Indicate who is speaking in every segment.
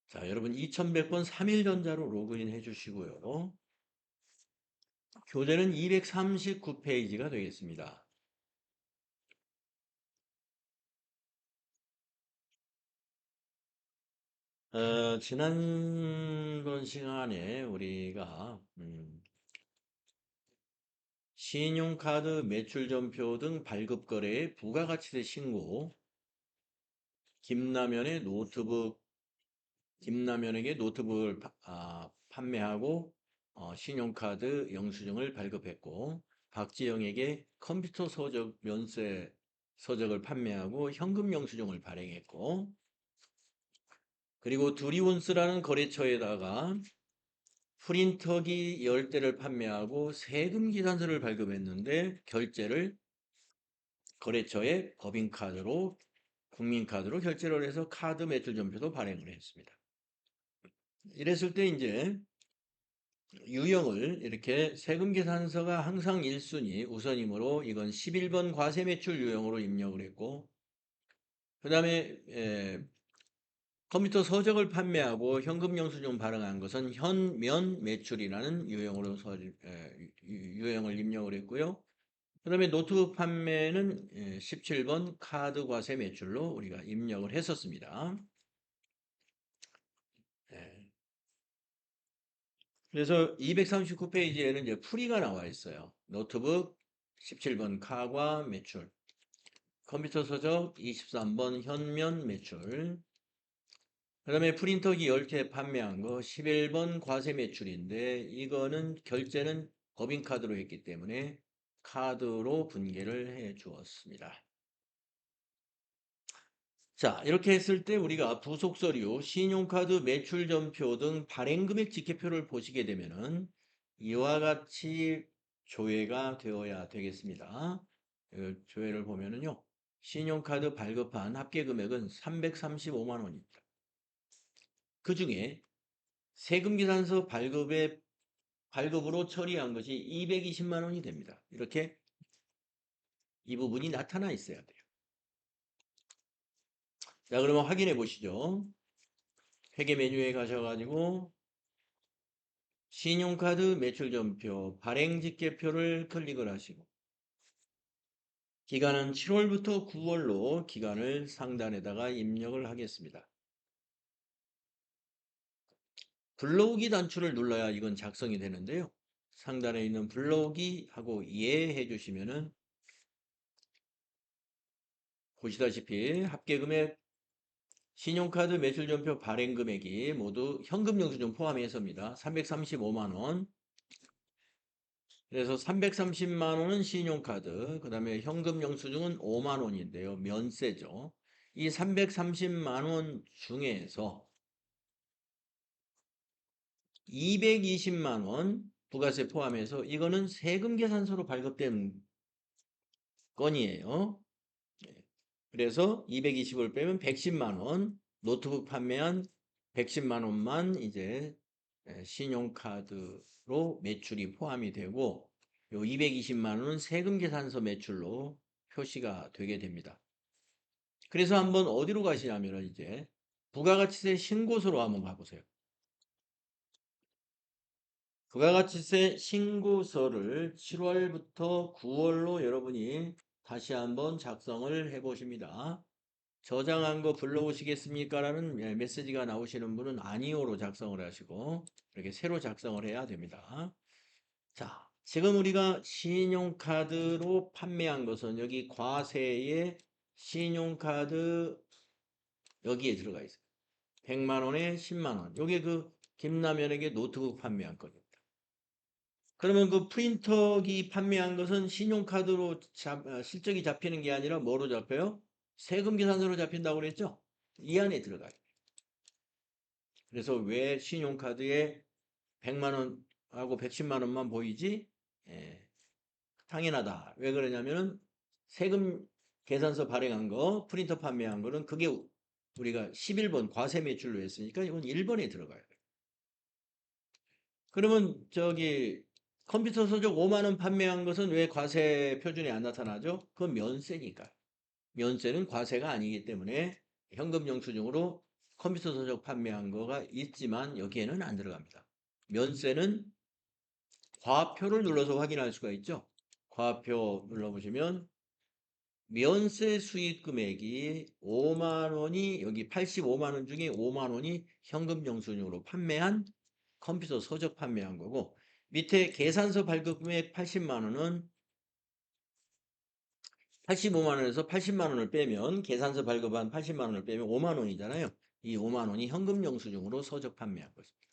Speaker 1: 자, 여러분 2100번 3일전자로 로그인 해주시고요. 교재는 239페이지가 되겠습니다. 지난번 시간에 우리가 신용카드 매출전표 등 발급거래의 부가가치세 신고, 김남현에게 노트북을 판매하고 신용카드 영수증을 발급했고, 박지영에게 컴퓨터 서적 면세 서적을 판매하고 현금 영수증을 발행했고, 그리고 두리온스라는 거래처에다가 프린터기 10대를 판매하고 세금 기산서를 발급했는데 결제를 거래처에 법인카드로 국민카드로 결제를 해서 카드 매출 전표도 발행을 했습니다. 이랬을 때 이제 유형을 이렇게 세금 계산서가 항상 1순위 우선이므로 이건 11번 과세 매출 유형으로 입력을 했고, 그 다음에 컴퓨터 서적을 판매하고 현금 영수증 발행한 것은 현면 매출이라는 유형을 입력을 했고요. 그 다음에 노트북 판매는 17번 카드 과세 매출로 우리가 입력을 했었습니다. 예. 그래서 239페이지에는 이제 풀이가 나와 있어요. 노트북 17번 카과 매출, 컴퓨터 서적 23번 현면 매출, 그 다음에 프린터기 10개 판매한 거 11번 과세 매출인데 이거는 결제는 법인카드로 했기 때문에 카드로 분계를 해 주었습니다. 자, 이렇게 했을 때 우리가 부속서류, 신용카드 매출전표 등 발행금액 지켜표를 보시게 되면은 이와 같이 조회가 되어야 되겠습니다. 조회를 보면은요, 신용카드 발급한 합계금액은 335만 원입니다. 그 중에 세금계산서 발급으로 처리한 것이 220만 원이 됩니다. 이렇게 이 부분이 나타나 있어야 돼요. 자, 그러면 확인해 보시죠. 회계 메뉴에 가셔가지고 신용카드 매출전표 발행집계표를 클릭을 하시고 기간은 7월부터 9월로 기간을 상단에다가 입력을 하겠습니다. 불러오기 단추를 눌러야 이건 작성이 되는데요. 상단에 있는 불러오기 하고 예 해주시면은 보시다시피 합계금액 신용카드 매출전표 발행금액이 모두 현금 영수증 포함해서입니다. 335만 원. 그래서 330만 원은 신용카드, 그 다음에 현금 영수증은 5만 원인데요. 면세죠. 이 330만 원 중에서 220만 원 부가세 포함해서 이거는 세금 계산서로 발급된 건이에요. 그래서 220을 빼면 110만 원, 노트북 판매한 110만 원만 이제 신용카드로 매출이 포함이 되고 요 220만 원은 세금 계산서 매출로 표시가 되게 됩니다. 그래서 한번 어디로 가시냐면 이제 부가가치세 신고서로 한번 가보세요. 부가가치세 신고서를 7월부터 9월로 여러분이 다시 한번 작성을 해 보십니다. 저장한 거 불러오시겠습니까? 라는 메시지가 나오시는 분은 아니오로 작성을 하시고 이렇게 새로 작성을 해야 됩니다. 자, 지금 우리가 신용카드로 판매한 것은 여기 과세에 신용카드 여기에 들어가 있어요. 100만 원에 10만 원. 요게 그 김남현에게 노트북 판매한 겁니다. 그러면 그 프린터기 판매한 것은 신용카드로 실적이 잡히는 게 아니라 뭐로 잡혀요? 세금 계산서로 잡힌다고 그랬죠? 이 안에 들어가요. 그래서 왜 신용카드에 100만 원하고 110만 원만 보이지? 예, 당연하다. 왜 그러냐면은 세금 계산서 발행한 거, 프린터 판매한 거는 그게 우리가 11번 과세 매출로 했으니까 이건 1번에 들어가요. 그러면 저기 컴퓨터 서적 5만 원 판매한 것은 왜 과세 표준에 안 나타나죠? 그건 면세니까. 면세는 과세가 아니기 때문에 현금 영수증으로 컴퓨터 서적 판매한 거가 있지만 여기에는 안 들어갑니다. 면세는 과표를 눌러서 확인할 수가 있죠. 과표 눌러보시면 면세 수익 금액이 5만 원이 여기 85만 원 중에 5만 원이 현금 영수증으로 판매한 컴퓨터 서적 판매한 거고 밑에 계산서 발급 금액 80만 원은 85만 원에서 80만 원을 빼면 계산서 발급한 80만 원을 빼면 5만 원이잖아요. 이 5만 원이 현금 영수증으로 서적 판매한 것입니다.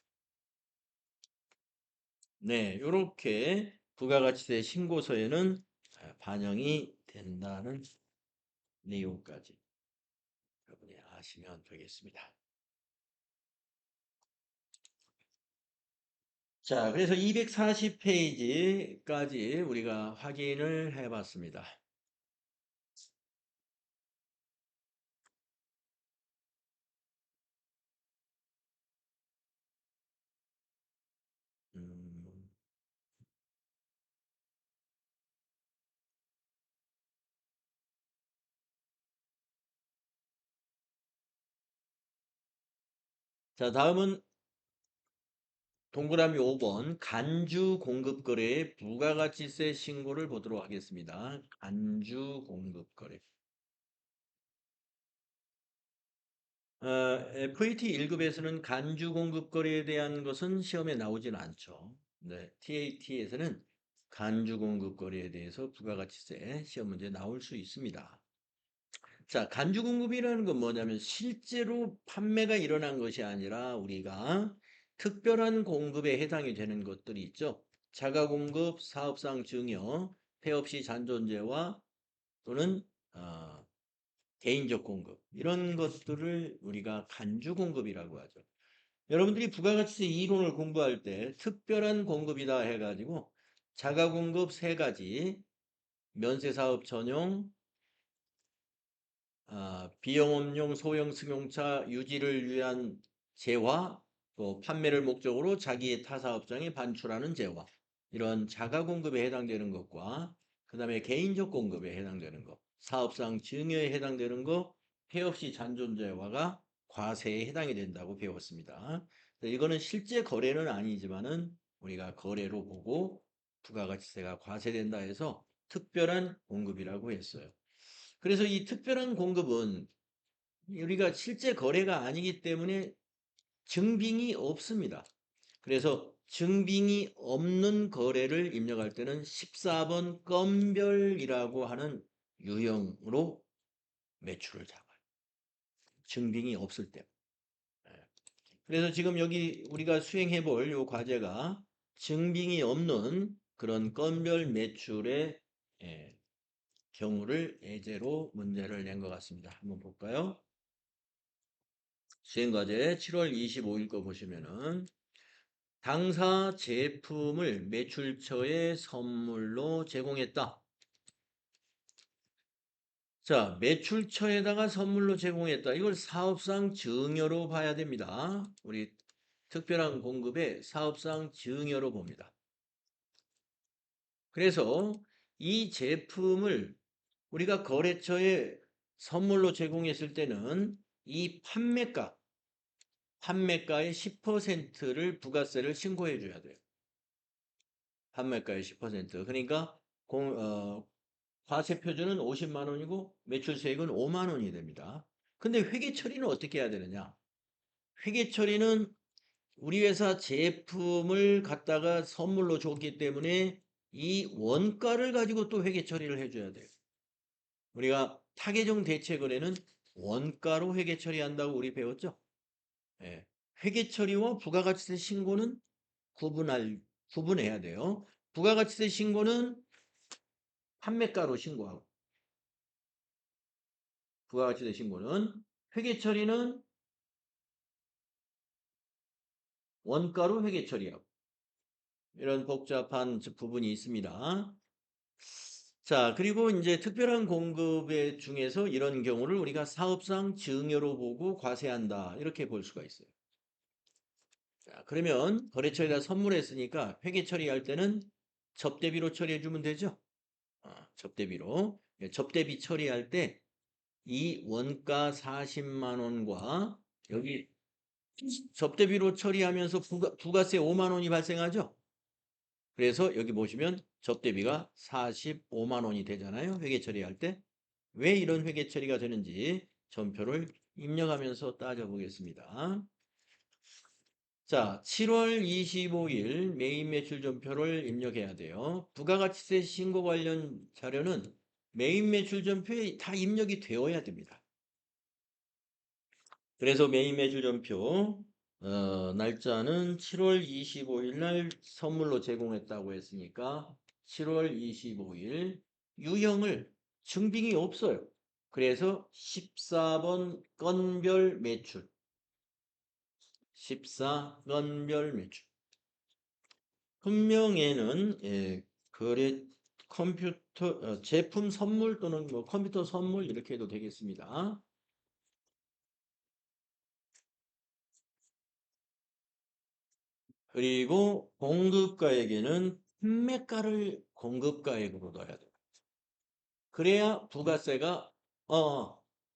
Speaker 1: 네, 이렇게 부가가치세 신고서에는 반영이 된다는 내용까지 여러분이 아시면 되겠습니다. 자, 그래서 240페이지까지 우리가 확인을 해봤습니다. 음, 자, 다음은 동그라미 5번 간주 공급 거래의 부가가치세 신고를 보도록 하겠습니다. 간주 공급 거래. FAT 1급에서는 간주 공급 거래에 대한 것은 시험에 나오진 않죠. 네, TAT에서는 간주 공급 거래에 대해서 부가가치세 시험 문제 나올 수 있습니다. 자, 간주 공급이라는 건 뭐냐면 실제로 판매가 일어난 것이 아니라 우리가 특별한 공급에 해당이 되는 것들이 있죠. 자가 공급, 사업상 증여, 폐업 시 잔존재와 또는 개인적 공급 이런 것들을 우리가 간주 공급이라고 하죠. 여러분들이 부가가치세 이론을 공부할 때 특별한 공급이다 해가지고 자가 공급 세 가지 면세사업 전용 비영업용 소형 승용차 유지를 위한 재화, 또 판매를 목적으로 자기의 타 사업장에 반출하는 재화, 이런 자가 공급에 해당되는 것과 그 다음에 개인적 공급에 해당되는 것, 사업상 증여에 해당되는 것, 폐업 시 잔존재화가 과세에 해당이 된다고 배웠습니다. 이거는 실제 거래는 아니지만은 우리가 거래로 보고 부가가치세가 과세된다 해서 특별한 공급이라고 했어요. 그래서 이 특별한 공급은 우리가 실제 거래가 아니기 때문에 증빙이 없습니다. 그래서 증빙이 없는 거래를 입력할 때는 14번 건별이라고 하는 유형으로 매출을 잡아요. 증빙이 없을 때. 그래서 지금 여기 우리가 수행해 볼 이 과제가 증빙이 없는 그런 건별 매출의 경우를 예제로 문제를 낸 것 같습니다. 한번 볼까요? 수행과제 7월 25일 거 보시면은 당사 제품을 매출처에 선물로 제공했다. 자, 매출처에다가 선물로 제공했다. 이걸 사업상 증여로 봐야 됩니다. 우리 특별한 공급의 사업상 증여로 봅니다. 그래서 이 제품을 우리가 거래처에 선물로 제공했을 때는 이 판매가의 10%를 부가세를 신고해 줘야 돼요. 판매가의 10%. 그러니까 과세 표준은 50만 원이고 매출 세액은 5만 원이 됩니다. 근데 회계 처리는 어떻게 해야 되느냐? 회계 처리는 우리 회사 제품을 갖다가 선물로 줬기 때문에 이 원가를 가지고 또 회계 처리를 해줘야 돼요. 우리가 타계정 대체 거래는 원가로 회계 처리한다고 우리 배웠죠? 예. 회계 처리와 부가가치세 신고는 구분해야 돼요. 부가가치세 신고는 판매가로 신고하고 부가가치세 신고는 회계 처리는 원가로 회계 처리하고 이런 복잡한 부분이 있습니다. 자, 그리고 이제 특별한 공급의 중에서 이런 경우를 우리가 사업상 증여로 보고 과세한다. 이렇게 볼 수가 있어요. 자, 그러면 거래처에다 선물했으니까 회계 처리할 때는 접대비로 처리해 주면 되죠. 접대비로. 접대비 처리할 때 이 원가 40만 원과 여기 접대비로 처리하면서 부가세 5만 원이 발생하죠. 그래서 여기 보시면 접대비가 45만 원이 되잖아요. 회계 처리할 때. 왜 이런 회계 처리가 되는지 전표를 입력하면서 따져보겠습니다. 자, 7월 25일 메인 매출 전표를 입력해야 돼요. 부가가치세 신고 관련 자료는 메인 매출 전표에 다 입력이 되어야 됩니다. 그래서 메인 매출 전표 날짜는 7월 25일 날 선물로 제공했다고 했으니까 7월 25일 유형을 증빙이 없어요. 그래서 14번 건별 매출 14건별 매출 분명에는 거래 컴퓨터 제품 선물 또는 뭐 컴퓨터 선물 이렇게 해도 되겠습니다. 그리고 공급가액에는 판매가를 공급가액으로 넣어야 돼요. 그래야 부가세가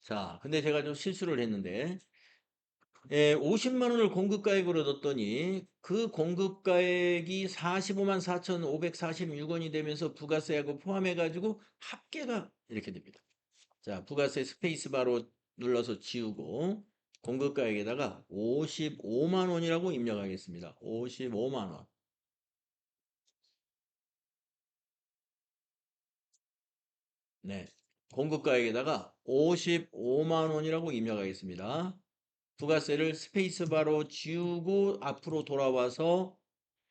Speaker 1: 자, 근데 제가 좀 실수를 했는데 50만 원을 공급가액으로 넣었더니 그 공급가액이 45만 4,546원이 되면서 부가세하고 포함해가지고 합계가 이렇게 됩니다. 자, 부가세 스페이스바로 눌러서 지우고 공급가액에다가 55만 원이라고 입력하겠습니다. 55만 원. 네. 공급가액에다가 55만 원이라고 입력하겠습니다. 부가세를 스페이스바로 지우고 앞으로 돌아와서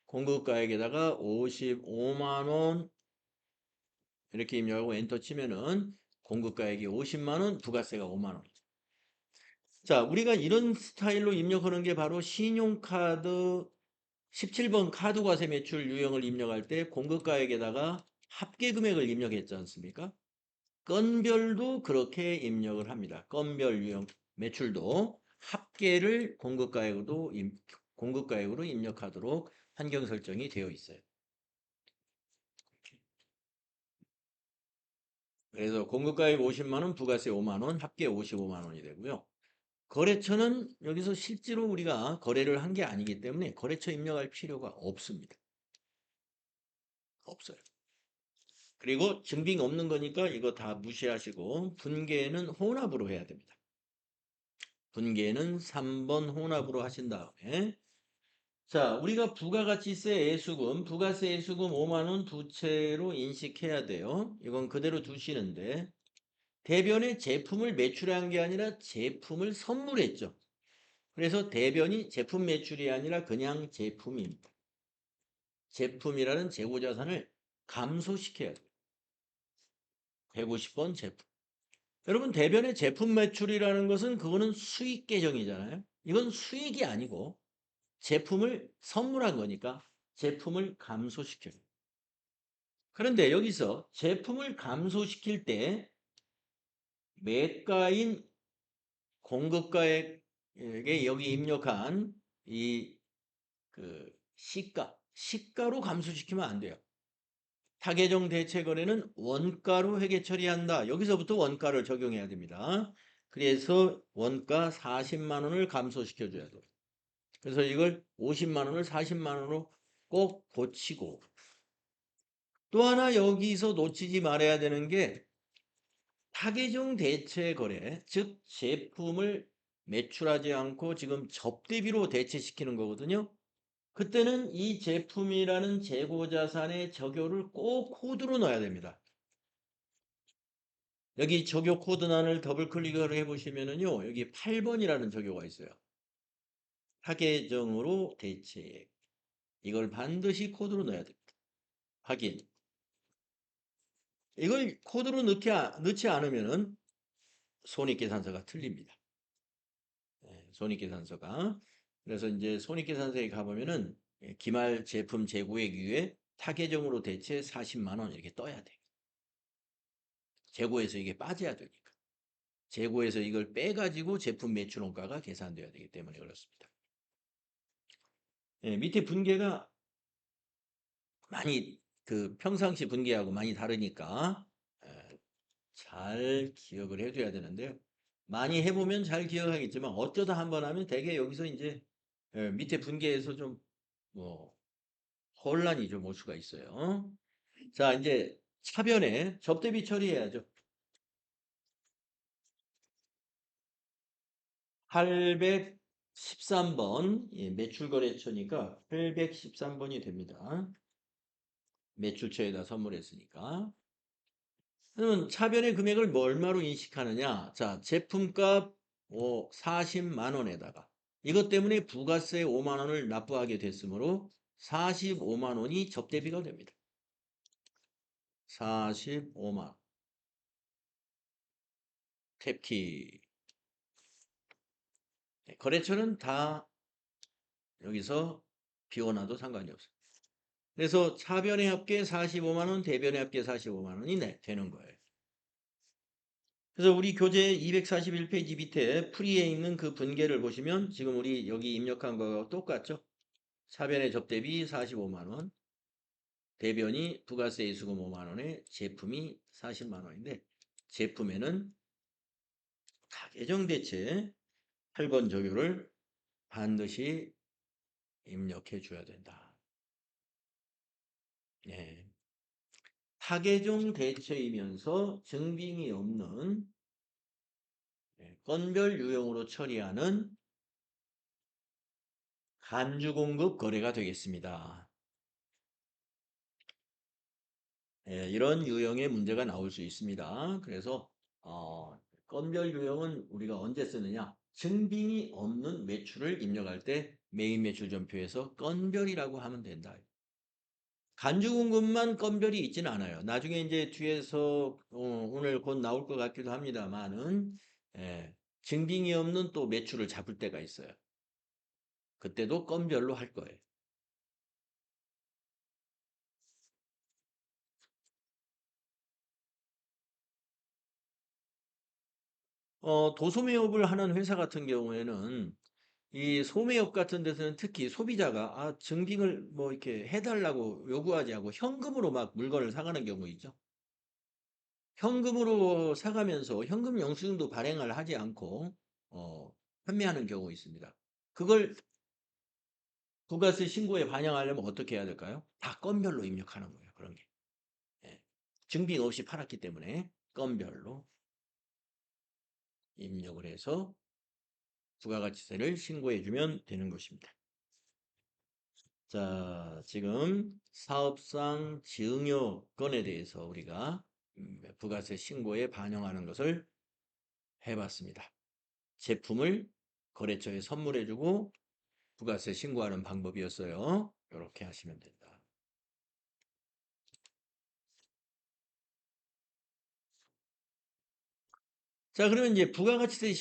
Speaker 1: 공급가액에다가 55만 원 이렇게 입력하고 엔터 치면은 공급가액이 50만 원, 부가세가 5만 원. 자, 우리가 이런 스타일로 입력하는 게 바로 신용카드 17번 카드과세 매출 유형을 입력할 때 공급가액에다가 합계 금액을 입력했지 않습니까? 건별도 그렇게 입력을 합니다. 건별 유형 매출도 합계를 공급가액으로 입력하도록 환경 설정이 되어 있어요. 그래서 공급가액 50만 원, 부가세 5만 원, 합계 55만 원이 되고요. 거래처는 여기서 실제로 우리가 거래를 한 게 아니기 때문에 거래처 입력할 필요가 없습니다. 없어요. 그리고 증빙 없는 거니까 이거 다 무시하시고 분계는 혼합으로 해야 됩니다. 분계는 3번 혼합으로 하신 다음에 자, 우리가 부가가치세 애수금, 부가세 애수금 5만 원 두 채로 인식해야 돼요. 이건 그대로 두시는데 대변에 제품을 매출한 게 아니라 제품을 선물했죠. 그래서 대변이 제품 매출이 아니라 그냥 제품입니다. 제품이라는 재고자산을 감소시켜야 돼요. 150번 제품. 여러분 대변의 제품 매출이라는 것은 그거는 수익 계정이잖아요. 이건 수익이 아니고 제품을 선물한 거니까 제품을 감소시켜요. 그런데 여기서 제품을 감소시킬 때 매가인 공급가액에 여기 입력한 이 그 시가로 감소시키면 안 돼요. 타계정 대체 거래는 원가로 회계 처리한다. 여기서부터 원가를 적용해야 됩니다. 그래서 원가 40만 원을 감소시켜 줘야 돼요. 그래서 이걸 50만 원을 40만 원으로 꼭 고치고 또 하나 여기서 놓치지 말아야 되는 게 타계정 대체 거래, 즉 제품을 매출하지 않고 지금 접대비로 대체시키는 거거든요. 그때는 이 제품이라는 재고자산의 적요를 꼭 코드로 넣어야 됩니다. 여기 적요 코드란을 더블 클릭을 해보시면은요, 여기 8번이라는 적요가 있어요. 타계정으로 대체액. 이걸 반드시 코드로 넣어야 됩니다. 확인. 이걸 코드로 넣지 않으면은 손익계산서가 틀립니다. 손익계산서가. 그래서 이제 손익계산서에 가보면은 기말 제품 재고액 위에 타계정으로 대체 40만 원 이렇게 떠야 돼. 재고에서 이게 빠져야 되니까. 재고에서 이걸 빼가지고 제품 매출 원가가 계산돼야 되기 때문에 그렇습니다. 밑에 분계가 많이 평상시 분계하고 많이 다르니까 잘 기억을 해줘야 되는데요. 많이 해보면 잘 기억하겠지만 어쩌다 한번 하면 대개 여기서 이제 밑에 분계에서 좀 뭐 혼란이 좀 올 수가 있어요. 자, 이제 차변에 접대비 처리해야죠. 813번 매출거래처니까 813번이 됩니다. 매출처에다 선물했으니까. 그러면 차변의 금액을 뭐 얼마로 인식하느냐? 자, 제품값 40만 원에다가 이것 때문에 부가세 5만 원을 납부하게 됐으므로 45만 원이 접대비가 됩니다. 45만 원. 탭키. 거래처는 다 여기서 비워놔도 상관이 없어요. 그래서 차변의 합계 45만 원, 대변의 합계 45만 원이 되는 거예요. 그래서 우리 교재 241페이지 밑에 풀이에 있는 그 분계를 보시면 지금 우리 여기 입력한 거와 똑같죠? 차변의 접대비 45만 원, 대변이 부가세 수금 5만 원에 제품이 40만 원인데 제품에는 가계정대체 8번 조교를 반드시 입력해 줘야 된다. 네. 타계종 대체이면서 증빙이 없는 건별 유형으로 처리하는 간주공급 거래가 되겠습니다. 이런 유형의 문제가 나올 수 있습니다. 그래서 건별 유형은 우리가 언제 쓰느냐? 증빙이 없는 매출을 입력할 때 메인 매출 전표에서 건별이라고 하면 된다. 간주공급만 건별이 있지는 않아요. 나중에 이제 뒤에서 오늘 곧 나올 것 같기도 합니다만은 증빙이 없는 또 매출을 잡을 때가 있어요. 그때도 건별로 할 거예요. 도소매업을 하는 회사 같은 경우에는 이 소매업 같은 데서는 특히 소비자가 증빙을 뭐 이렇게 해달라고 요구하지 않고 현금으로 막 물건을 사가는 경우 있죠. 현금으로 사가면서 현금 영수증도 발행을 하지 않고 판매하는 경우 있습니다. 그걸 부가세 신고에 반영하려면 어떻게 해야 될까요? 다 건별로 입력하는 거예요. 그런 게. 예. 증빙 없이 팔았기 때문에 건별로 입력을 해서 부가가치세를 신고해주면 되는 것입니다. 자, 지금 사업상 증여건에 대해서 우리가 부가세 신고에 반영하는 것을 해봤습니다. 제품을 거래처에 선물해주고 부가세 신고하는 방법이었어요. 이렇게 하시면 된다. 자, 그러면 이제 부가가치세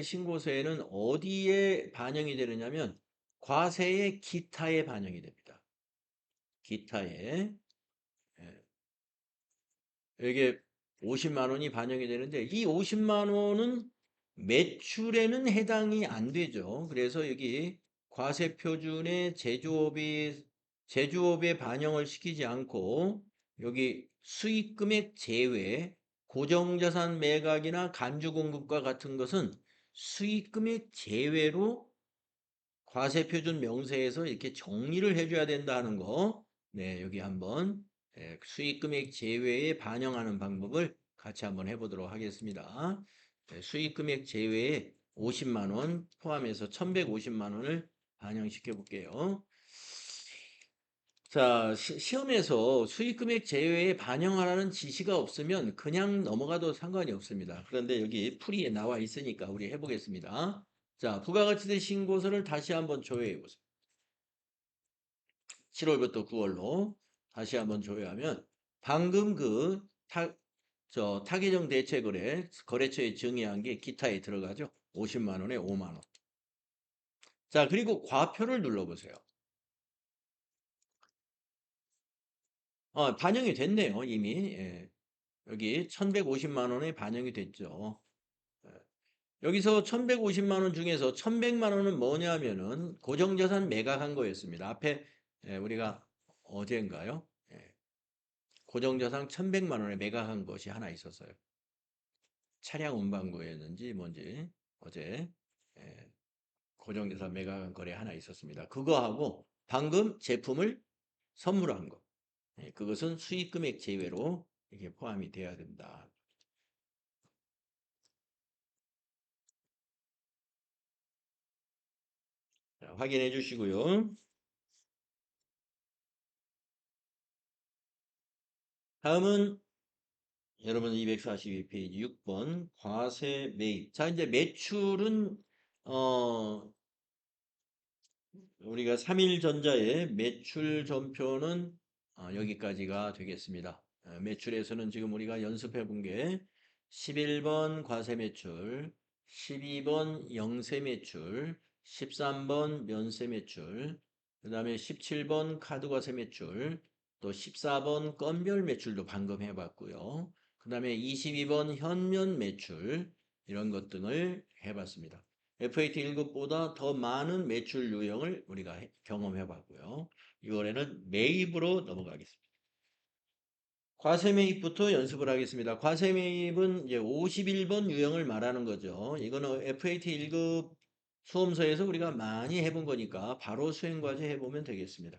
Speaker 1: 신고서에는 어디에 반영이 되느냐면 과세의 기타에 반영이 됩니다. 기타에. 예. 이게 50만 원이 반영이 되는데 이 50만 원은 매출에는 해당이 안 되죠. 그래서 여기 과세 표준에 제조업에 반영을 시키지 않고 여기 수익금액 제외 고정자산 매각이나 간주 공급과 같은 것은 수익금액 제외로 과세표준 명세에서 이렇게 정리를 해줘야 된다는 거. 네, 여기 한번 수익금액 제외에 반영하는 방법을 같이 한번 해보도록 하겠습니다. 수익금액 제외에 50만 원 포함해서 1150만 원을 반영시켜 볼게요. 자, 시험에서 수익금액 제외에 반영하라는 지시가 없으면 그냥 넘어가도 상관이 없습니다. 그런데 여기 풀이에 나와 있으니까 우리 해보겠습니다. 자, 부가가치세 신고서를 다시 한번 조회해 보세요. 7월부터 9월로 다시 한번 조회하면 방금 타계정 거래처에 증여한 게 기타에 들어가죠. 50만 원에 5만 원. 자, 그리고 과표를 눌러보세요. 반영이 됐네요, 이미. 예. 여기 1150만 원에 반영이 됐죠. 예. 여기서 1150만 원 중에서 1100만 원은 뭐냐면은 고정자산 매각한 거였습니다. 앞에 우리가 어제인가요? 고정자산 1100만 원에 매각한 것이 하나 있었어요. 차량 운반거였는지 뭔지 어제 예, 고정대사 매각 거래 하나 있었습니다. 그거하고 방금 제품을 선물한 거. 예, 그것은 수익 금액 제외로 이게 포함이 돼야 된다. 자, 확인해 주시고요. 다음은 여러분 242페이지 6번 과세 매입. 자, 이제 매출은 우리가 3일전자의 매출 전표는 여기까지가 되겠습니다. 매출에서는 지금 우리가 연습해 본 게 11번 과세 매출, 12번 영세 매출, 13번 면세 매출, 그 다음에 17번 카드 과세 매출, 또 14번 건별 매출도 방금 해봤고요. 그 다음에 22번 현면 매출 이런 것 등을 해봤습니다. FAT 1급보다 더 많은 매출 유형을 우리가 경험해 봤고요. 6월에는 매입으로 넘어가겠습니다. 과세 매입부터 연습을 하겠습니다. 과세 매입은 이제 51번 유형을 말하는 거죠. 이거는 FAT 1급 수험서에서 우리가 많이 해본 거니까 바로 수행과제 해보면 되겠습니다.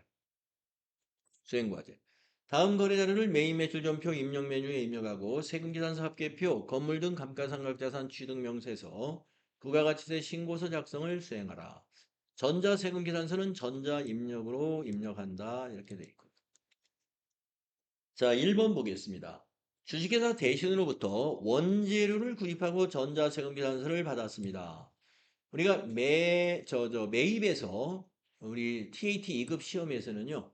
Speaker 1: 수행과제. 다음 거래 자료를 매입 매출 전표 입력 메뉴에 입력하고 세금계산서 합계표, 건물 등 감가상각자산 취득 명세서, 부가가치세 신고서 작성을 수행하라. 전자세금계산서는 전자 입력으로 입력한다. 이렇게 되어 있고. 자, 1번 보겠습니다. 주식회사 대신으로부터 원재료를 구입하고 전자세금계산서를 받았습니다. 우리가 매입에서 우리 TAT 2급 시험에서는요.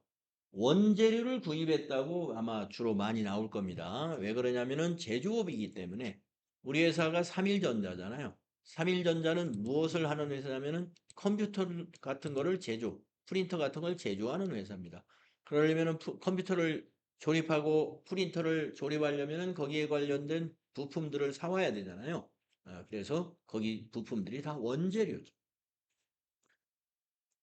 Speaker 1: 원재료를 구입했다고 아마 주로 많이 나올 겁니다. 왜 그러냐면은 제조업이기 때문에 우리 회사가 삼일전자잖아요. 삼일전자는 무엇을 하는 회사냐면은 컴퓨터 같은 거를 프린터 같은 걸 제조하는 회사입니다. 그러려면은 컴퓨터를 조립하고 프린터를 조립하려면은 거기에 관련된 부품들을 사와야 되잖아요. 그래서 거기 부품들이 다 원재료죠.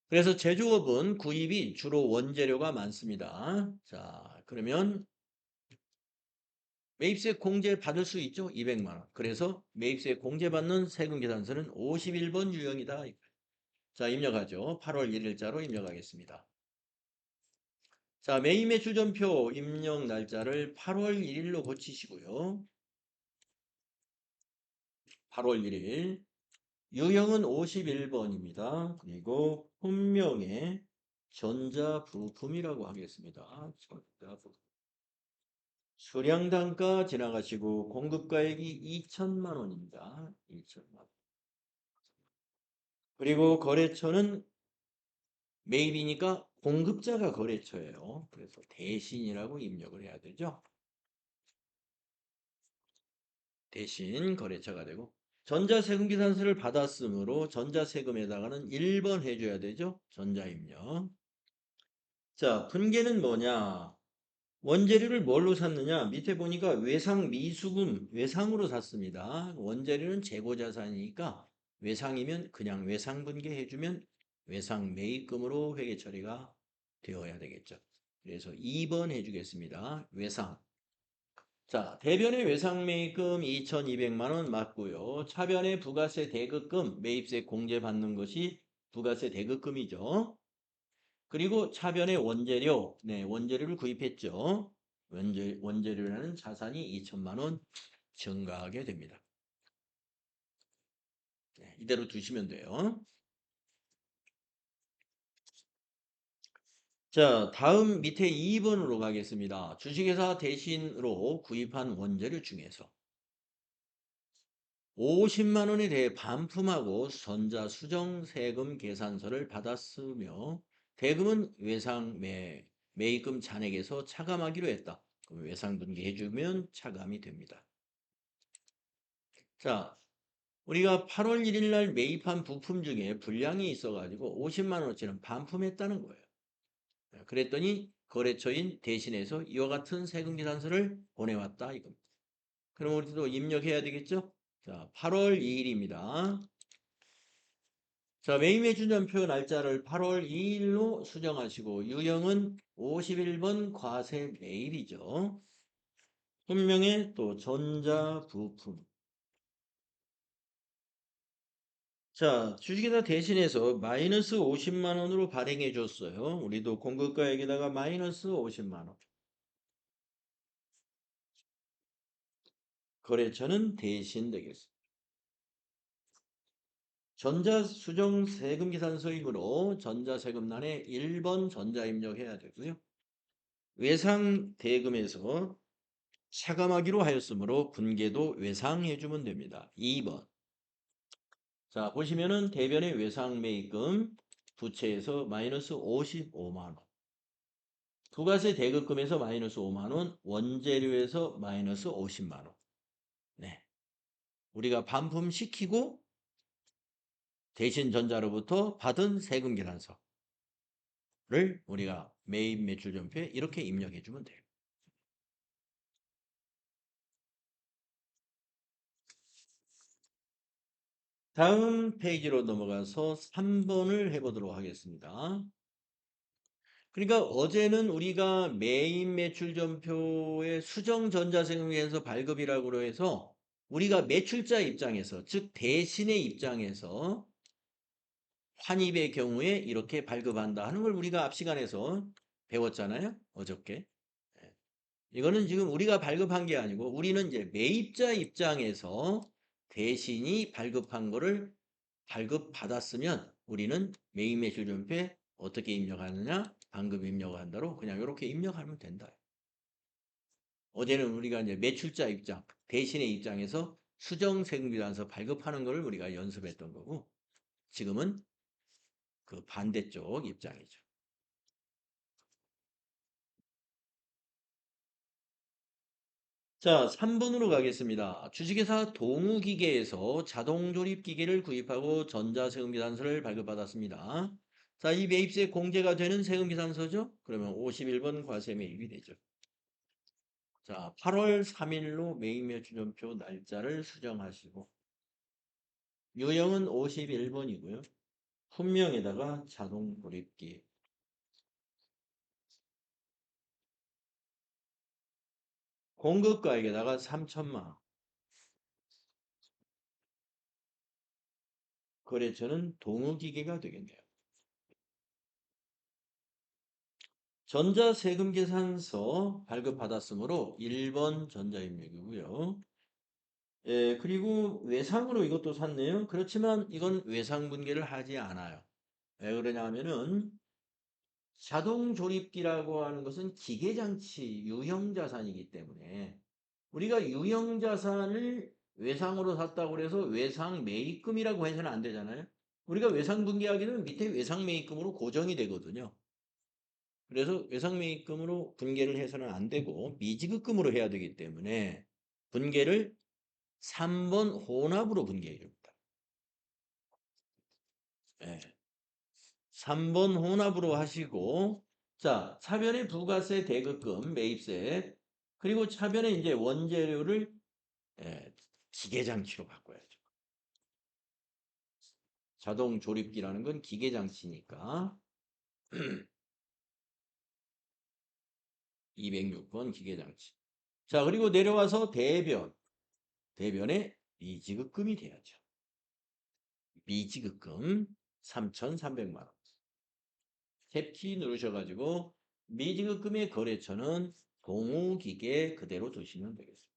Speaker 1: 그래서 제조업은 구입이 주로 원재료가 많습니다. 자, 그러면 매입세 공제 받을 수 있죠? 200만 원. 그래서 매입세 공제 받는 세금 계산서는 51번 유형이다. 자, 입력하죠. 8월 1일자로 입력하겠습니다. 자, 매입 매출 전표 입력 날짜를 8월 1일로 고치시고요. 8월 1일. 유형은 51번입니다. 그리고 본명에 전자부품이라고 하겠습니다. 전자부품. 수량 단가 지나가시고 공급가액이 2천만 원입니다. 2천만 원. 그리고 거래처는 매입이니까 공급자가 거래처예요. 그래서 대신이라고 입력을 해야 되죠. 대신 거래처가 되고 전자세금 계산서를 받았으므로 전자세금에다가는 1번 해줘야 되죠. 전자입력. 자, 분계는 뭐냐? 원재료를 뭘로 샀느냐? 밑에 보니까 외상 미수금, 외상으로 샀습니다. 원재료는 재고자산이니까 외상이면 그냥 외상 분계해주면 외상 매입금으로 회계 처리가 되어야 되겠죠. 그래서 2번 해주겠습니다. 외상. 자, 대변의 외상 매입금 2,200만 원 맞고요. 차변의 부가세 대급금, 매입세 공제 받는 것이 부가세 대급금이죠. 그리고 차변의 원재료, 네, 원재료를 구입했죠. 원재료라는 자산이 2천만 원 증가하게 됩니다. 네, 이대로 두시면 돼요. 자, 다음 밑에 2번으로 가겠습니다. 주식회사 대신으로 구입한 원재료 중에서 50만 원에 대해 반품하고 전자수정 세금 계산서를 받았으며 대금은 매입금 잔액에서 차감하기로 했다. 그럼 외상분기해주면 차감이 됩니다. 자, 우리가 8월 1일 날 매입한 부품 중에 불량이 있어가지고 50만 원어치는 반품했다는 거예요. 그랬더니 거래처인 대신해서 이와 같은 세금 계산서를 보내왔다 이겁니다. 그럼 우리도 입력해야 되겠죠? 자, 8월 2일입니다. 자, 매입 매출 전표 날짜를 8월 2일로 수정하시고 유형은 51번 과세 매입이죠. 분명에 또 전자부품. 자, 주식회사 대신해서 마이너스 50만 원으로 발행해 줬어요. 우리도 공급가액에다가 마이너스 50만 원. 거래처는 대신 되겠습니다. 전자수정세금계산서이므로 전자세금란에 1번 전자 입력해야 되고요. 외상대금에서 차감하기로 하였으므로 분계도 외상해주면 됩니다. 2번. 자, 보시면은 대변의 외상매입금 부채에서 마이너스 55만 원. 부가세 대급금에서 마이너스 5만 원, 원재료에서 마이너스 50만 원. 네. 우리가 반품시키고 대신 전자로부터 받은 세금 계산서를 우리가 매입 매출 전표에 이렇게 입력해 주면 돼요. 다음 페이지로 넘어가서 3번을 해보도록 하겠습니다. 그러니까 어제는 우리가 매입 매출 전표의 수정 전자세금에서 발급이라고 해서 우리가 매출자 입장에서 즉 대신의 입장에서 환입의 경우에 이렇게 발급한다 하는 걸 우리가 앞 시간에서 배웠잖아요. 어저께. 예. 이거는 지금 우리가 발급한 게 아니고 우리는 이제 매입자 입장에서 대신이 발급한 거를 발급받았으면 우리는 매입 매출 전표에 어떻게 입력하느냐? 방금 입력한다로 그냥 이렇게 입력하면 된다. 어제는 우리가 이제 매출자 입장, 대신의 입장에서 수정세금비단서 발급하는 걸 우리가 연습했던 거고 지금은 그 반대쪽 입장이죠. 자, 3번으로 가겠습니다. 주식회사 동우기계에서 자동조립기계를 구입하고 전자세금계산서를 발급받았습니다. 자, 이 매입세 공제가 되는 세금계산서죠? 그러면 51번 과세 매입이 되죠. 자, 8월 3일로 매입매출전표 날짜를 수정하시고 유형은 51번이고요. 품명에다가 자동조립기 공급가액에다가 3천만 원. 거래처는 동우기계가 되겠네요. 전자세금계산서 발급받았으므로 1번 전자입력이고요. 예, 그리고 외상으로 이것도 샀네요. 그렇지만 이건 외상분계를 하지 않아요. 왜 그러냐 하면은 자동조립기라고 하는 것은 기계장치 유형자산이기 때문에 우리가 유형자산을 외상으로 샀다고 해서 외상매입금이라고 해서는 안 되잖아요. 우리가 외상분계하기는 밑에 외상매입금으로 고정이 되거든요. 그래서 외상매입금으로 분계를 해서는 안 되고 미지급금으로 해야 되기 때문에 분계를 3번 혼합으로 분계해 줍니다. 예. 3번 혼합으로 하시고 자, 차변의 부가세 대급금 매입세 그리고 차변에 이제 원재료를 예, 기계장치로 바꿔야죠. 자동 조립기라는 건 기계장치니까 206번 기계장치. 자, 그리고 내려와서 대변. 대변에 미지급금이 돼야죠. 미지급금 3,300만 원. 탭키 누르셔가지고 미지급금의 거래처는 동우기계 그대로 두시면 되겠습니다.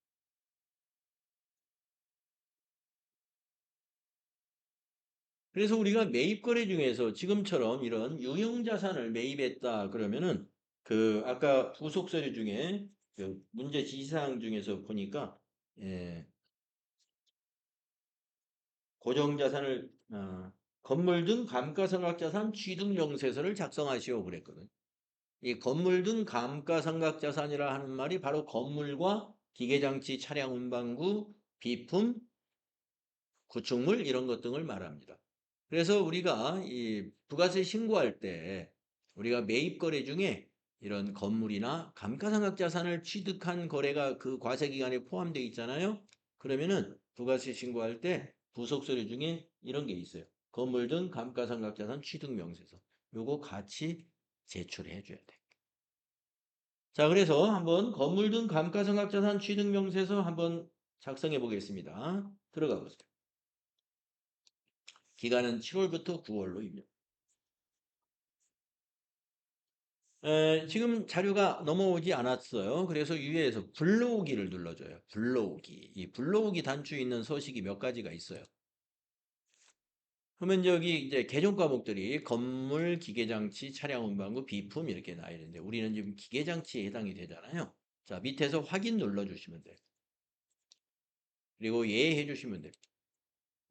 Speaker 1: 그래서 우리가 매입 거래 중에서 지금처럼 이런 유형자산을 매입했다 그러면은 그 아까 부속 서류 중에 그 문제 지시사항 중에서 보니까 예, 고정자산을 건물 등 감가상각자산 취득명세서를 작성하시오 그랬거든. 이 건물 등 감가상각자산이라 하는 말이 바로 건물과 기계장치, 차량 운반구, 비품, 구축물 이런 것 등을 말합니다. 그래서 우리가 이 부가세 신고할 때 우리가 매입 거래 중에 이런 건물이나 감가상각자산을 취득한 거래가 그 과세 기간에 포함되어 있잖아요. 그러면은 부가세 신고할 때 부속 서류 중에 이런 게 있어요. 건물 등 감가상각자산 취득 명세서. 요거 같이 제출해 줘야 돼. 자, 그래서 한번 건물 등 감가상각자산 취득 명세서 한번 작성해 보겠습니다. 들어가 보세요. 기간은 7월부터 9월로 입력. 지금 자료가 넘어오지 않았어요. 그래서 위에서 불러오기를 눌러줘요. 불러오기. 이 불러오기 단추에 있는 서식이 몇 가지가 있어요. 그러면 여기 이제 개정 과목들이 건물, 기계장치, 차량 운반구, 비품 이렇게 나와 있는데 우리는 지금 기계장치에 해당이 되잖아요. 자, 밑에서 확인 눌러주시면 돼요. 그리고 예해 주시면 돼요.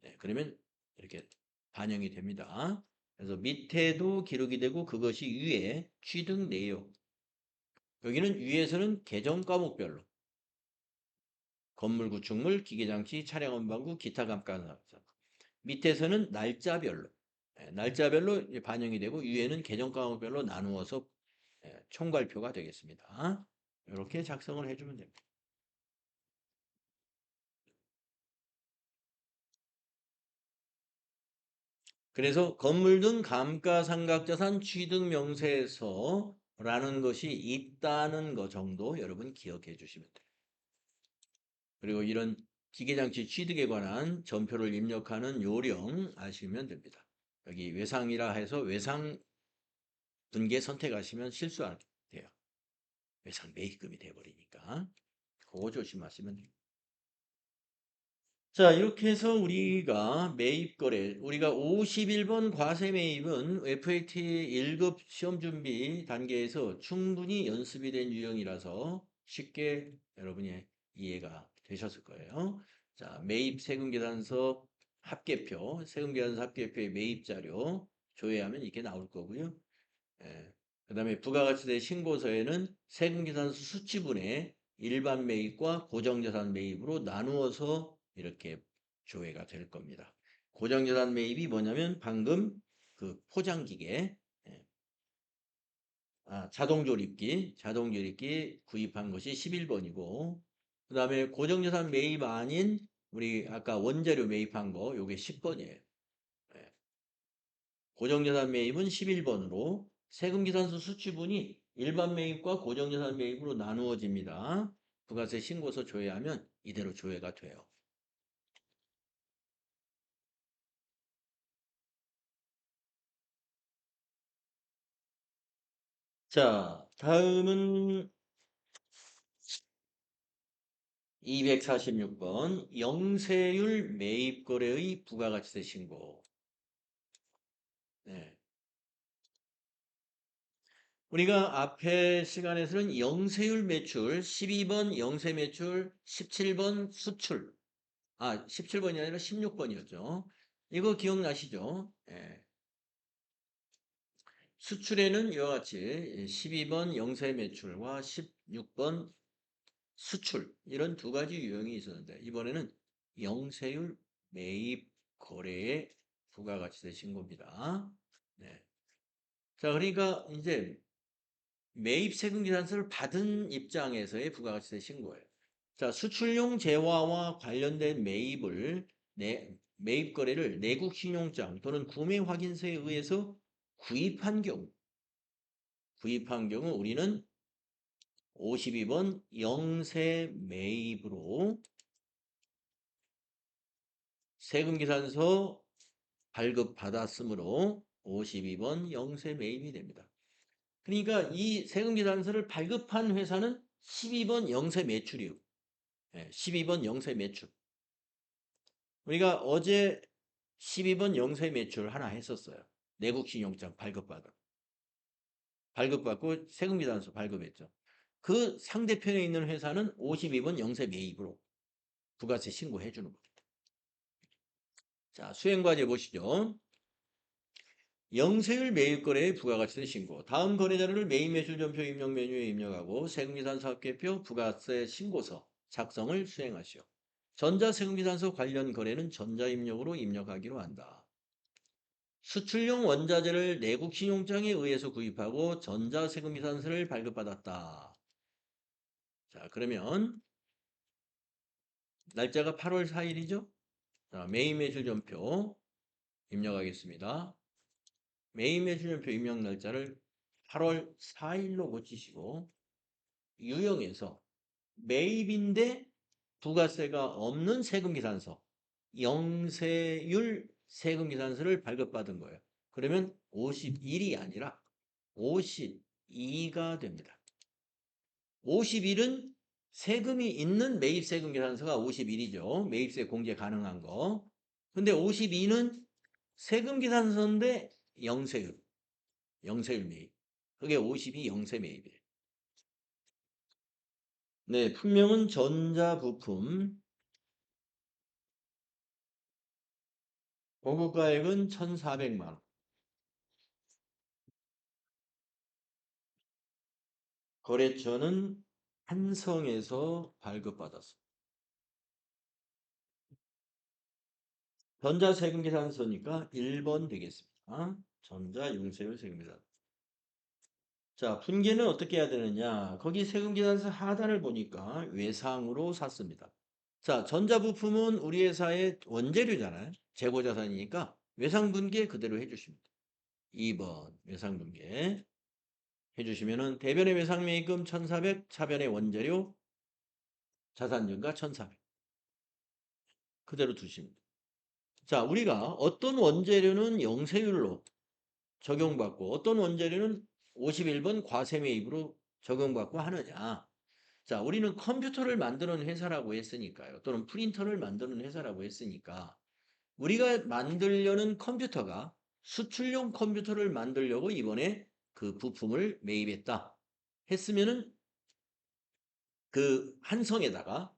Speaker 1: 네, 그러면 이렇게 반영이 됩니다. 그래서 밑에도 기록이 되고 그것이 위에 취득 내용. 여기는 위에서는 개정 과목별로 건물 구축물, 기계장치, 차량 운반구, 기타 감가상각. 밑에서는 날짜별로 날짜별로 반영이 되고 위에는 개정 과목별로 나누어서 총괄표가 되겠습니다. 이렇게 작성을 해주면 됩니다. 그래서 건물 등 감가상각자산 취득명세서라는 것이 있다는 것 정도 여러분 기억해 주시면 돼요. 그리고 이런 기계장치 취득에 관한 전표를 입력하는 요령 아시면 됩니다. 여기 외상이라 해서 외상 분계 선택하시면 실수 안 돼요. 외상 매입금이 돼버리니까 그거 조심하시면 돼요. 자, 이렇게 해서 우리가 매입거래, 우리가 51번 과세 매입은 FAT 1급 시험 준비 단계에서 충분히 연습이 된 유형이라서 쉽게 여러분이 이해가 되셨을 거예요. 자, 매입 세금계산서 합계표, 세금계산서 합계표의 매입 자료 조회하면 이렇게 나올 거고요. 예. 그 다음에 부가가치세 신고서에는 세금계산서 수치분의 일반 매입과 고정자산 매입으로 나누어서 이렇게 조회가 될 겁니다. 고정자산 매입이 뭐냐면 방금 그 포장기계, 예. 자동조립기 구입한 것이 11번이고, 그 다음에 고정자산 매입 아닌 우리 아까 원재료 매입한 거, 요게 10번이에요. 고정자산 매입은 11번으로 세금계산서 수취분이 일반 매입과 고정자산 매입으로 나누어집니다. 부가세 신고서 조회하면 이대로 조회가 돼요. 자, 다음은 246번 영세율 매입거래의 부가가치세 신고. 네. 우리가 앞에 시간에서는 영세율 매출, 12번 영세 매출, 17번 수출. 17번이 아니라 16번이었죠. 이거 기억나시죠? 예. 수출에는 이와 같이 12번 영세 매출과 16번 수출 이런 두 가지 유형이 있었는데 이번에는 영세율 매입 거래의 부가가치세 신고입니다. 네. 자, 그러니까 이제 매입 세금 계산서를 받은 입장에서의 부가가치세 신고예요. 자, 수출용 재화와 관련된 매입 거래를 내국 신용장 또는 구매 확인서에 의해서 구입한 경우 우리는 52번 영세 매입으로 세금 계산서 발급받았으므로 52번 영세 매입이 됩니다. 그러니까 이 세금 계산서를 발급한 회사는 12번 영세 매출이요. 12번 영세 매출. 우리가 어제 12번 영세 매출 하나 했었어요. 내국신용장 발급받고 세금계산서 발급했죠. 그 상대편에 있는 회사는 52번 영세 매입으로 부가세 신고해 주는 겁니다. 자, 수행과제 보시죠. 영세율 매입거래의 부가가치세 신고. 다음 거래자료를 매입매출전표 입력 메뉴에 입력하고 세금계산서 합계표 부가세 신고서 작성을 수행하시오. 전자세금계산서 관련 거래는 전자입력으로 입력하기로 한다. 수출용 원자재를 내국 신용장에 의해서 구입하고 전자세금계산서를 발급받았다. 자, 그러면 날짜가 8월 4일이죠? 자, 매입매출전표 입력하겠습니다. 매입매출전표 입력 날짜를 8월 4일로 고치시고 유형에서 매입인데 부가세가 없는 세금계산서 영세율 세금계산서를 발급받은 거예요. 그러면 51이 아니라 52가 됩니다. 51은 세금이 있는 매입세금계산서가 51이죠. 매입세 공제 가능한 거. 근데 52는 세금계산서인데 영세율. 영세율 매입. 그게 52 영세 매입이에요. 네, 품명은 전자부품. 보급가액은 1,400만 원. 거래처는 한성에서 발급받았습니다. 전자세금계산서니까 1번 되겠습니다. 전자용세율 세금계산. 자, 분계는 어떻게 해야 되느냐? 거기 세금계산서 하단을 보니까 외상으로 샀습니다. 자, 전자부품은 우리 회사의 원재료잖아요. 재고자산이니까 외상분계 그대로 해주십니다. 2번 외상분계 해주시면은 대변의 외상매입금 1,400, 차변의 원재료 자산증가 1,400 그대로 두십니다. 자, 우리가 어떤 원재료는 영세율로 적용받고 어떤 원재료는 51번 과세매입으로 적용받고 하느냐. 자, 우리는 컴퓨터를 만드는 회사라고 했으니까요. 또는 프린터를 만드는 회사라고 했으니까 우리가 만들려는 컴퓨터가 수출용 컴퓨터를 만들려고 이번에 그 부품을 매입했다. 했으면은 그 한성에다가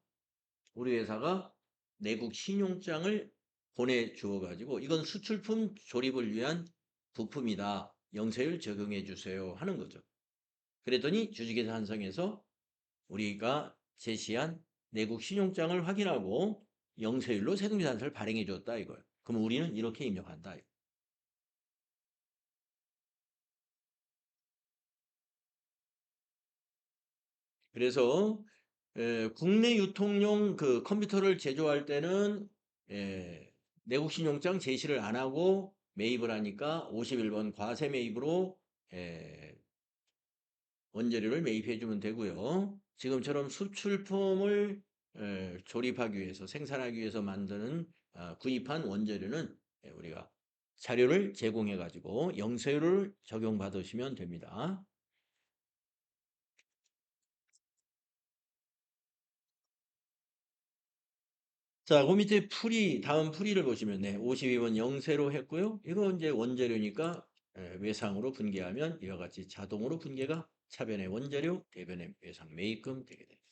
Speaker 1: 우리 회사가 내국 신용장을 보내주어 가지고 이건 수출품 조립을 위한 부품이다. 영세율 적용해 주세요 하는 거죠. 그랬더니 주식회사 한성에서 우리가 제시한 내국 신용장을 확인하고 영세율로 세금계산서를 발행해 줬다 이거예요. 그럼 우리는 이렇게 입력한다. 그래서 국내 유통용 그 컴퓨터를 제조할 때는 내국 신용장 제시를 안 하고 매입을 하니까 51번 과세 매입으로 원재료를 매입해 주면 되고요. 지금처럼 수출품을 조립하기 위해서 생산하기 위해서 만드는 구입한 원재료는 우리가 자료를 제공해 가지고 영세율을 적용받으시면 됩니다. 자, 그 밑에 다음 풀이를 보시면, 네, 52번 영세로 했고요. 이거 이제 원재료니까 외상으로 분계하면 이와 같이 자동으로 분계가 차변의 원재료, 대변의 외상 매입금 되게 됩니다.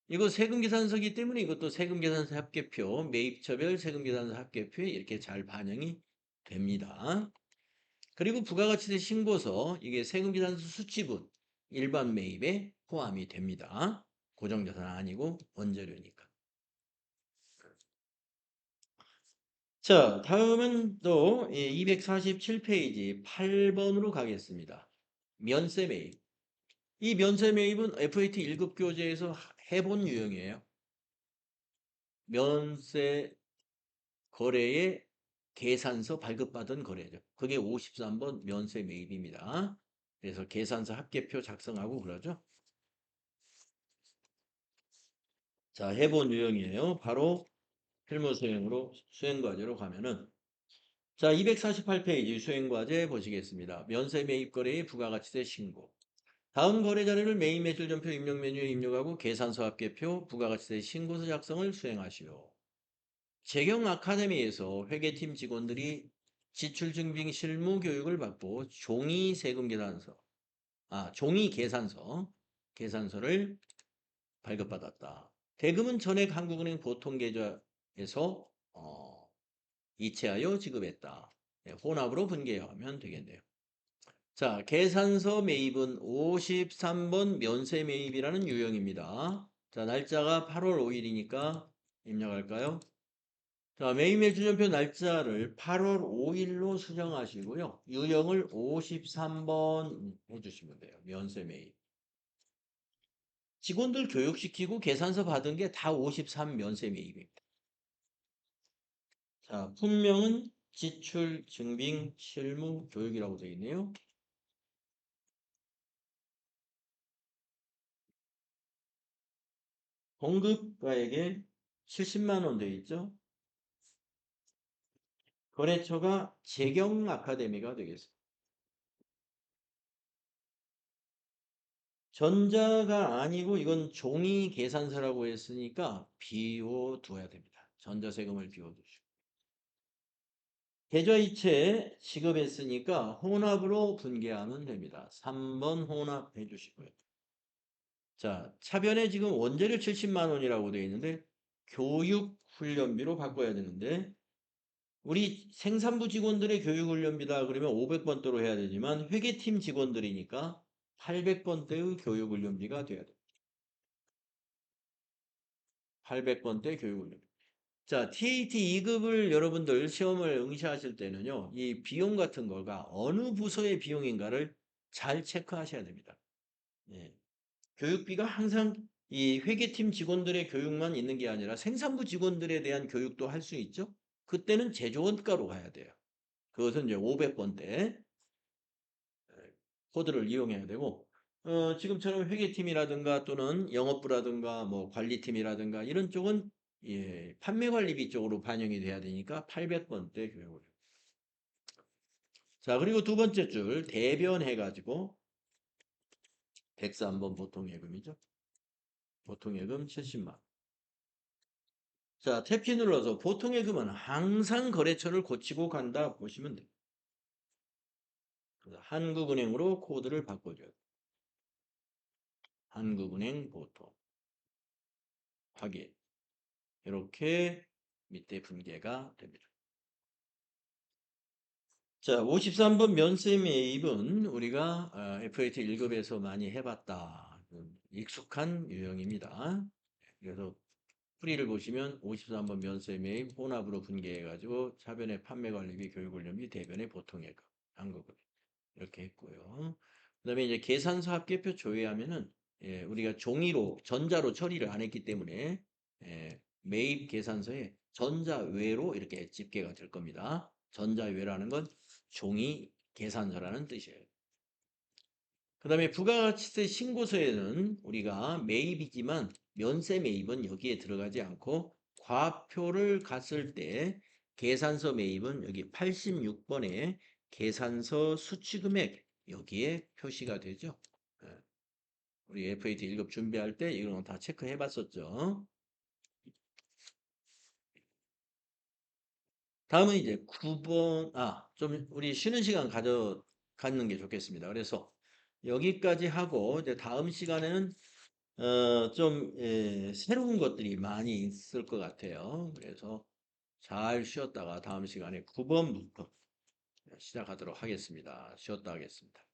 Speaker 1: 이거 세금계산서기 때문에 이것도 세금계산서 합계표, 매입처별 세금계산서 합계표에 이렇게 잘 반영이 됩니다. 그리고 부가가치세 신고서, 이게 세금계산서 수치분, 일반 매입에 포함이 됩니다. 고정자산 아니고 원재료니까. 자, 다음은 또 247페이지 8번으로 가겠습니다. 면세 매입. 이 면세 매입은 FAT 1급 교재에서 해본 유형이에요. 면세 거래의 계산서 발급받은 거래죠. 그게 53번 면세 매입입니다. 그래서 계산서 합계표 작성하고 그러죠. 자, 해본 유형이에요. 바로 필무 수행으로 수행과제로 가면은 자, 248페이지 수행과제 보시겠습니다. 면세 매입 거래의 부가가치세 신고. 다음 거래 자료를 매입 매출 전표 입력 메뉴에 입력하고 계산서 합계표 부가가치세 신고서 작성을 수행하시오. 재경 아카데미에서 회계팀 직원들이 지출 증빙 실무 교육을 받고 종이 계산서를 발급받았다. 대금은 전액 한국은행 보통계좌에서 이체하여 지급했다. 네, 혼합으로 분계하면 되겠네요. 자, 계산서 매입은 53번 면세 매입이라는 유형입니다. 자, 날짜가 8월 5일이니까 입력할까요? 자, 매입 매출전표 날짜를 8월 5일로 수정하시고요. 유형을 53번 해주시면 돼요. 면세 매입. 직원들 교육시키고 계산서 받은 게 다 53 면세 매입입니다. 자, 품명은 지출 증빙 실무 교육이라고 되어 있네요. 공급가액에 70만 원 되어 있죠. 거래처가 재경 아카데미가 되겠습니다. 전자가 아니고 이건 종이 계산서라고 했으니까 비워둬야 됩니다. 전자세금을 비워두시고. 계좌이체 지급했으니까 혼합으로 분개하면 됩니다. 3번 혼합해 주시고요. 자, 차변에 지금 원재료 70만 원이라고 되어 있는데 교육훈련비로 바꿔야 되는데 우리 생산부 직원들의 교육훈련비다 그러면 500번대로 해야 되지만 회계팀 직원들이니까 800번대의 교육훈련비가 돼야 돼요. 800번대 교육훈련비. 자, TAT 2급을 여러분들 시험을 응시하실 때는요. 이 비용 같은 거가 어느 부서의 비용인가를 잘 체크하셔야 됩니다. 예. 교육비가 항상 이 회계팀 직원들의 교육만 있는 게 아니라 생산부 직원들에 대한 교육도 할 수 있죠. 그때는 제조원가로 가야 돼요. 그것은 이제 500번대 코드를 이용해야 되고 지금처럼 회계팀이라든가 또는 영업부라든가 뭐 관리팀이라든가 이런 쪽은 예, 판매관리비 쪽으로 반영이 돼야 되니까 800번대 교육을. 자, 그리고 두 번째 줄 대변해가지고 103번 보통예금이죠. 보통예금 70만. 자, 탭키 눌러서 보통예금은 항상 거래처를 고치고 간다 보시면 돼요. 한국은행으로 코드를 바꿔줘요. 한국은행 보통. 확인. 이렇게 밑에 분개가 됩니다. 자, 53번 면세 매입은 우리가 FAT 1급에서 많이 해봤다. 익숙한 유형입니다. 그래서 풀이를 보시면 53번 면세 매입 혼합으로 분개해가지고 차변의 판매관리비 교육훈련비 대변의 보통예금 한국은 이렇게 했고요. 그 다음에 이제 계산서 합계표 조회하면은 예, 우리가 종이로 전자로 처리를 안 했기 때문에 예, 매입 계산서에 전자외로 이렇게 집계가 될 겁니다. 전자외라는 건 종이 계산서라는 뜻이에요. 그 다음에 부가가치세 신고서에는 우리가 매입이지만 면세 매입은 여기에 들어가지 않고 과표를 갔을 때 계산서 매입은 여기 86번에 계산서 수취금액 여기에 표시가 되죠. 예. 우리 FAT 1급 준비할 때 이런 거 다 체크해 봤었죠. 다음은 이제 9번, 좀 우리 쉬는 시간 갖는 게 좋겠습니다. 그래서 여기까지 하고 이제 다음 시간에는 좀 새로운 것들이 많이 있을 것 같아요. 그래서 잘 쉬었다가 다음 시간에 9번부터 시작하도록 하겠습니다. 쉬었다 하겠습니다.